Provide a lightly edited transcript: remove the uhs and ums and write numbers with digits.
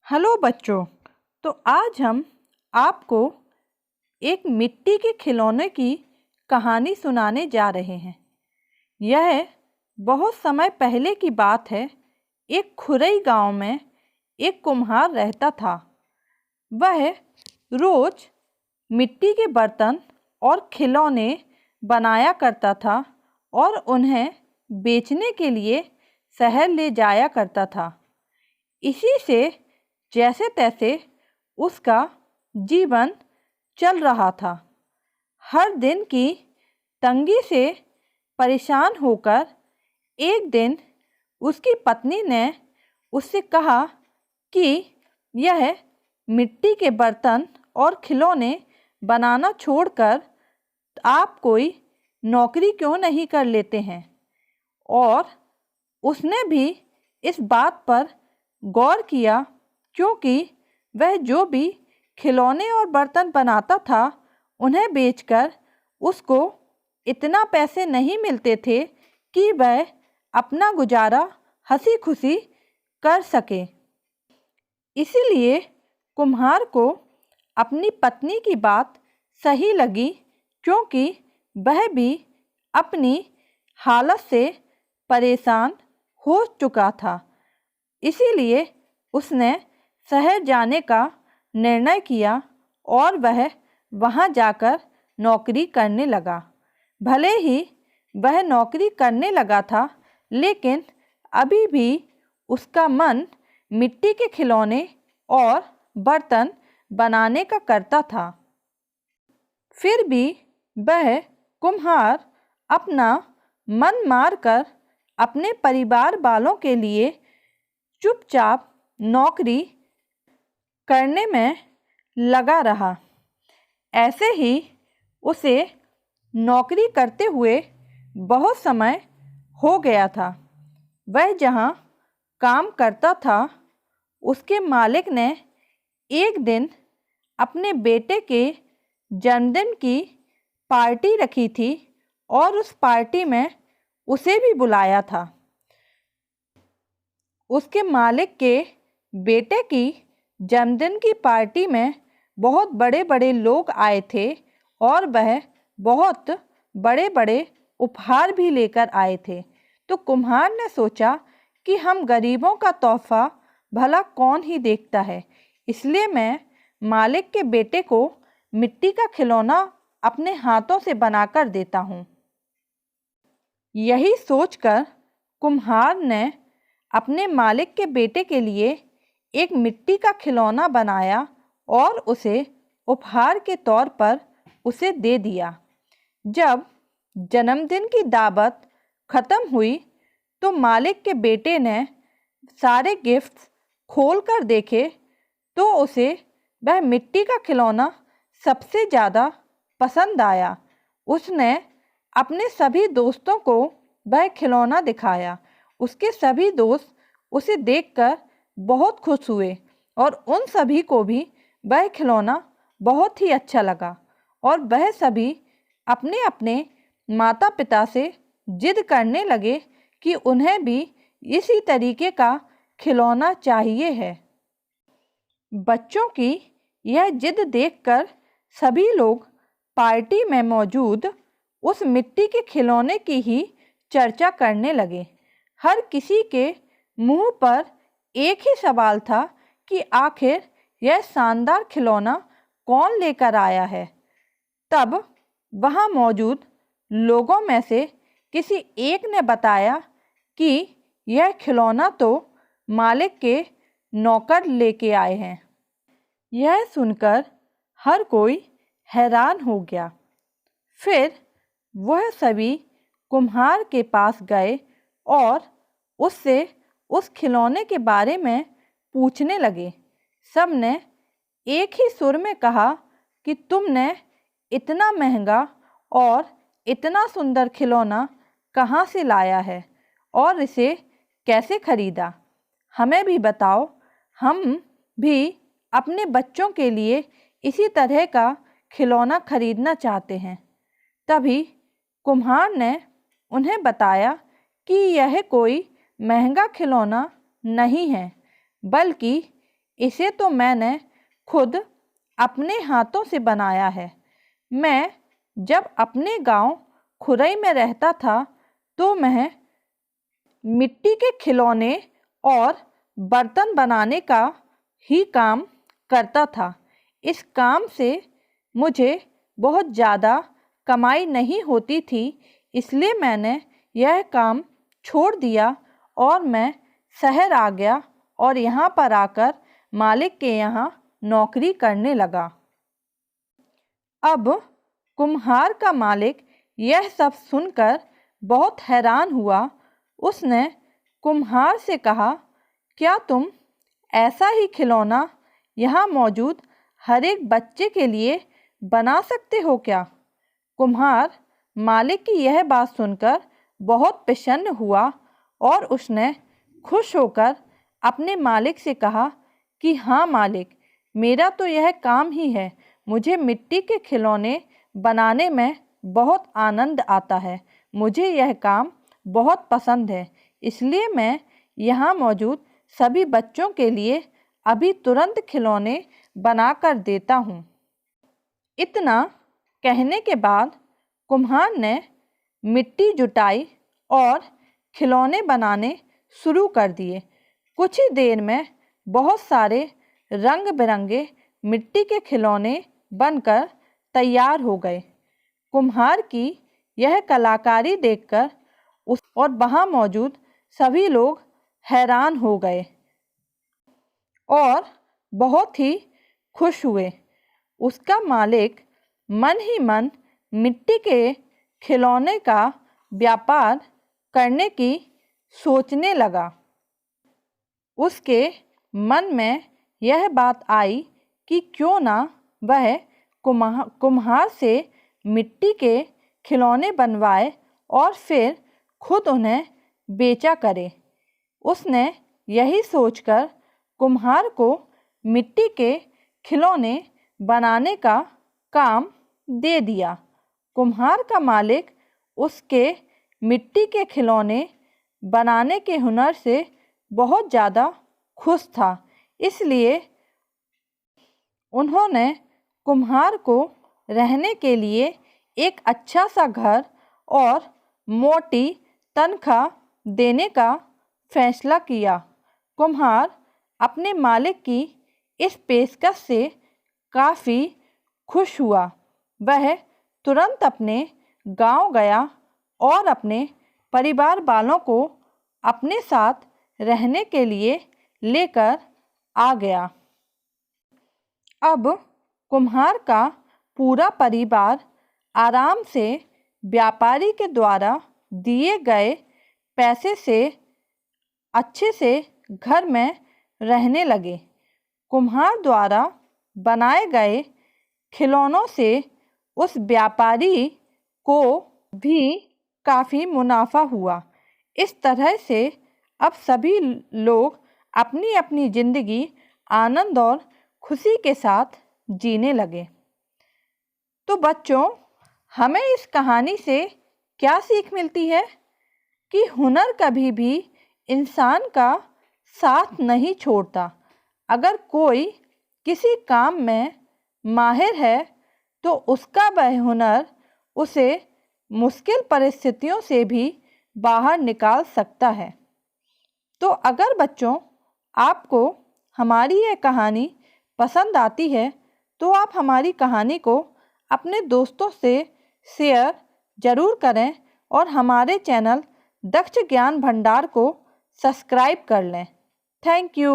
Hello बच्चों। तो आज हम आपको एक मिट्टी के खिलौने की कहानी सुनाने जा रहे हैं। यह बहुत समय पहले की बात है। एक खुरई गांव में एक कुम्हार रहता था। वह रोज मिट्टी के बर्तन और खिलौने बनाया करता था और उन्हें बेचने के लिए शहर ले जाया करता था। इसी से जैसे तैसे उसका जीवन चल रहा था। हर दिन की तंगी से परेशान होकर एक दिन उसकी पत्नी ने उससे कहा कि यह मिट्टी के बर्तन और खिलौने बनाना छोड़कर आप कोई नौकरी क्यों नहीं कर लेते हैं। और उसने भी इस बात पर गौर किया क्योंकि वह जो भी खिलौने और बर्तन बनाता था उन्हें बेचकर उसको इतना पैसे नहीं मिलते थे कि वह अपना गुजारा हंसी खुशी कर सके। इसीलिए कुम्हार को अपनी पत्नी की बात सही लगी क्योंकि वह भी अपनी हालत से परेशान हो चुका था। इसीलिए उसने शहर जाने का निर्णय किया और वह वहां जाकर नौकरी करने लगा। भले ही वह नौकरी करने लगा था लेकिन अभी भी उसका मन मिट्टी के खिलौने और बर्तन बनाने का करता था। फिर भी वह कुम्हार अपना मन मारकर अपने परिवार वालों के लिए चुपचाप नौकरी करने में लगा रहा। ऐसे ही उसे नौकरी करते हुए बहुत समय हो गया था। वह जहाँ काम करता था उसके मालिक ने एक दिन अपने बेटे के जन्मदिन की पार्टी रखी थी और उस पार्टी में उसे भी बुलाया था। उसके मालिक के बेटे की जन्मदिन की पार्टी में बहुत बड़े बड़े लोग आए थे और वह बहुत बड़े बड़े उपहार भी लेकर आए थे। तो कुम्हार ने सोचा कि हम गरीबों का तोहफा भला कौन ही देखता है, इसलिए मैं मालिक के बेटे को मिट्टी का खिलौना अपने हाथों से बनाकर देता हूँ। यही सोचकर कुम्हार ने अपने मालिक के बेटे के लिए एक मिट्टी का खिलौना बनाया और उसे उपहार के तौर पर उसे दे दिया। जब जन्मदिन की दावत ख़त्म हुई तो मालिक के बेटे ने सारे गिफ्ट्स खोल कर देखे तो उसे वह मिट्टी का खिलौना सबसे ज़्यादा पसंद आया। उसने अपने सभी दोस्तों को वह खिलौना दिखाया। उसके सभी दोस्त उसे देखकर बहुत खुश हुए और उन सभी को भी वह खिलौना बहुत ही अच्छा लगा और वह सभी अपने अपने माता पिता से जिद करने लगे कि उन्हें भी इसी तरीके का खिलौना चाहिए है। बच्चों की यह जिद देखकर सभी लोग पार्टी में मौजूद उस मिट्टी के खिलौने की ही चर्चा करने लगे। हर किसी के मुंह पर एक ही सवाल था कि आखिर यह शानदार खिलौना कौन लेकर आया है। तब वहां मौजूद लोगों में से किसी एक ने बताया कि यह खिलौना तो मालिक के नौकर लेके आए हैं। यह सुनकर हर कोई हैरान हो गया। फिर वह सभी कुम्हार के पास गए और उससे उस खिलौने के बारे में पूछने लगे। सब ने एक ही सुर में कहा कि तुमने इतना महंगा और इतना सुंदर खिलौना कहाँ से लाया है और इसे कैसे खरीदा, हमें भी बताओ। हम भी अपने बच्चों के लिए इसी तरह का खिलौना खरीदना चाहते हैं। तभी कुम्हार ने उन्हें बताया कि यह कोई महंगा खिलौना नहीं है बल्कि इसे तो मैंने खुद अपने हाथों से बनाया है। मैं जब अपने गांव खुरई में रहता था तो मैं मिट्टी के खिलौने और बर्तन बनाने का ही काम करता था। इस काम से मुझे बहुत ज़्यादा कमाई नहीं होती थी, इसलिए मैंने यह काम छोड़ दिया और मैं शहर आ गया और यहाँ पर आकर मालिक के यहाँ नौकरी करने लगा। अब कुम्हार का मालिक यह सब सुनकर बहुत हैरान हुआ। उसने कुम्हार से कहा, क्या तुम ऐसा ही खिलौना यहाँ मौजूद हर एक बच्चे के लिए बना सकते हो क्या? कुम्हार मालिक की यह बात सुनकर बहुत प्रसन्न हुआ और उसने खुश होकर अपने मालिक से कहा कि हाँ मालिक, मेरा तो यह काम ही है। मुझे मिट्टी के खिलौने बनाने में बहुत आनंद आता है। मुझे यह काम बहुत पसंद है, इसलिए मैं यहाँ मौजूद सभी बच्चों के लिए अभी तुरंत खिलौने बनाकर देता हूँ। इतना कहने के बाद कुम्हार ने मिट्टी जुटाई और खिलौने बनाने शुरू कर दिए। कुछ ही देर में बहुत सारे रंग बिरंगे मिट्टी के खिलौने बनकर तैयार हो गए। कुम्हार की यह कलाकारी देखकर और वहाँ मौजूद सभी लोग हैरान हो गए और बहुत ही खुश हुए। उसका मालिक मन ही मन मिट्टी के खिलौने का व्यापार करने की सोचने लगा। उसके मन में यह बात आई कि क्यों ना वह कुम्हार से मिट्टी के खिलौने बनवाए और फिर खुद उन्हें बेचा करे। उसने यही सोचकर कुम्हार को मिट्टी के खिलौने बनाने का काम दे दिया। कुम्हार का मालिक उसके मिट्टी के खिलौने बनाने के हुनर से बहुत ज़्यादा खुश था, इसलिए उन्होंने कुम्हार को रहने के लिए एक अच्छा सा घर और मोटी तनख्वाह देने का फैसला किया। कुम्हार अपने मालिक की इस पेशकश से काफ़ी खुश हुआ। वह तुरंत अपने गांव गया और अपने परिवार वालों को अपने साथ रहने के लिए लेकर आ गया। अब कुम्हार का पूरा परिवार आराम से व्यापारी के द्वारा दिए गए पैसे से अच्छे से घर में रहने लगे। कुम्हार द्वारा बनाए गए खिलौनों से उस व्यापारी को भी काफ़ी मुनाफा हुआ। इस तरह से अब सभी लोग अपनी अपनी ज़िंदगी आनंद और खुशी के साथ जीने लगे। तो बच्चों, हमें इस कहानी से क्या सीख मिलती है कि हुनर कभी भी इंसान का साथ नहीं छोड़ता। अगर कोई किसी काम में माहिर है तो उसका वह हुनर उसे मुश्किल परिस्थितियों से भी बाहर निकाल सकता है। तो अगर बच्चों आपको हमारी यह कहानी पसंद आती है तो आप हमारी कहानी को अपने दोस्तों से शेयर ज़रूर करें और हमारे चैनल दक्ष ज्ञान भंडार को सब्सक्राइब कर लें। Thank you.